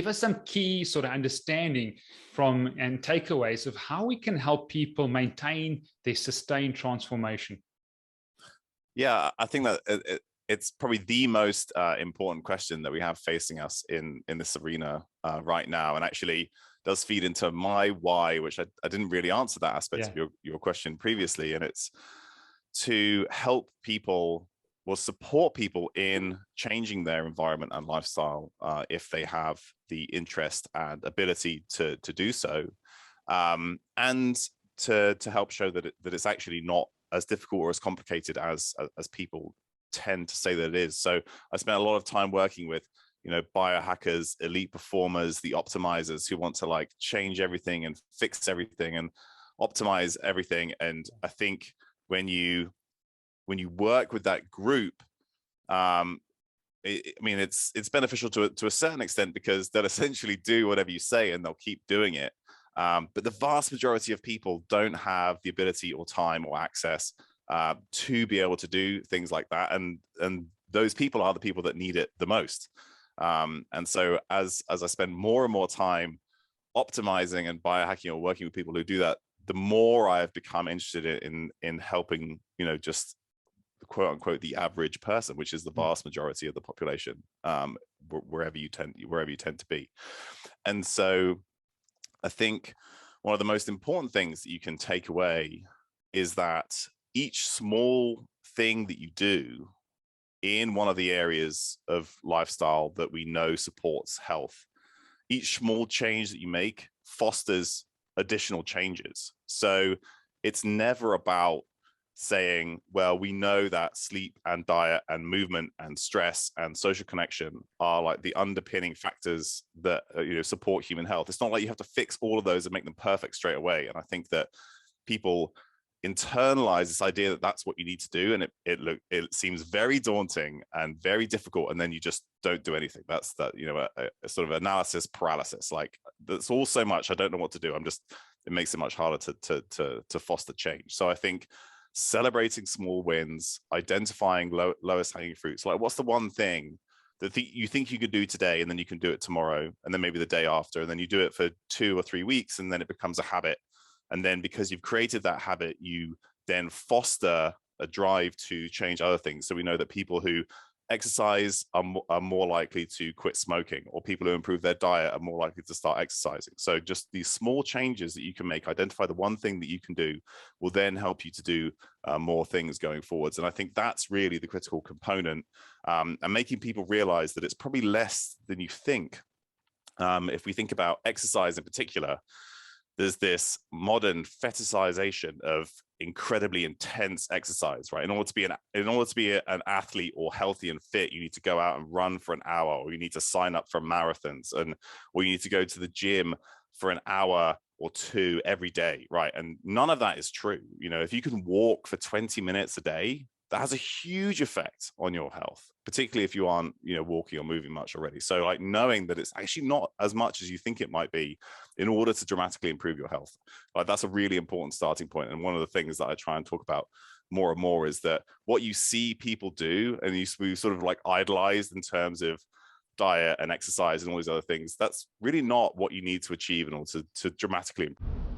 Give us some key sort of understanding from and takeaways of how we can help people maintain their sustained transformation. Yeah, I think that it's probably the most important question that we have facing us in this arena right now, and actually does feed into my why, which I didn't really answer that aspect of your question previously, and it's to help people or support people in changing their environment and lifestyle if they have the interest and ability to do so, and to help show that it's actually not as difficult or as complicated as people tend to say that it is. So I spent a lot of time working with, you know, biohackers, elite performers, the optimizers who want to like change everything and fix everything and optimize everything. And I think when you work with that group, I mean, it's beneficial to a certain extent because they'll essentially do whatever you say and they'll keep doing it. But the vast majority of people don't have the ability or time or access to be able to do things like that. And those people are the people that need it the most. And so as I spend more and more time optimizing and biohacking or working with people who do that, the more I have become interested in helping, you know, just quote unquote the average person, which is the vast majority of the population, wherever you tend to be. And so I think one of the most important things that you can take away is that each small thing that you do in one of the areas of lifestyle that we know supports health, each small change that you make fosters additional changes. So it's never about saying, well, we know that sleep and diet and movement and stress and social connection are like the underpinning factors that you know, support human health. It's not like you have to fix all of those and make them perfect straight away. And I think that people internalize this idea that that's what you need to do, and it seems very daunting and very difficult, and then you just don't do anything. That's that, you know, a sort of analysis paralysis. Like, that's all so much, I don't know what to do. It makes it much harder to foster change. So I think celebrating small wins, identifying lowest hanging fruits, like what's the one thing that you think you could do today, and then you can do it tomorrow, and then maybe the day after, and then you do it for 2 or 3 weeks, and then it becomes a habit. And then because you've created that habit, you then foster a drive to change other things. So we know that people who exercise are more likely to quit smoking, or people who improve their diet are more likely to start exercising. So just these small changes that you can make, identify the one thing that you can do, will then help you to do more things going forwards. And I think that's really the critical component, and making people realize that it's probably less than you think. If we think about exercise in particular, there's this modern fetishization of incredibly intense exercise, right? In order to be an athlete or healthy and fit, you need to go out and run for an hour, or you need to sign up for marathons, or you need to go to the gym for an hour or 2 every day, right? And none of that is true. You know, if you can walk for 20 minutes a day, that has a huge effect on your health, particularly if you aren't, you know, walking or moving much already. So like knowing that it's actually not as much as you think it might be in order to dramatically improve your health, like that's a really important starting point. And one of the things that I try and talk about more and more is that what you see people do, and we sort of like idolized in terms of diet and exercise and all these other things, that's really not what you need to achieve in order to dramatically improve.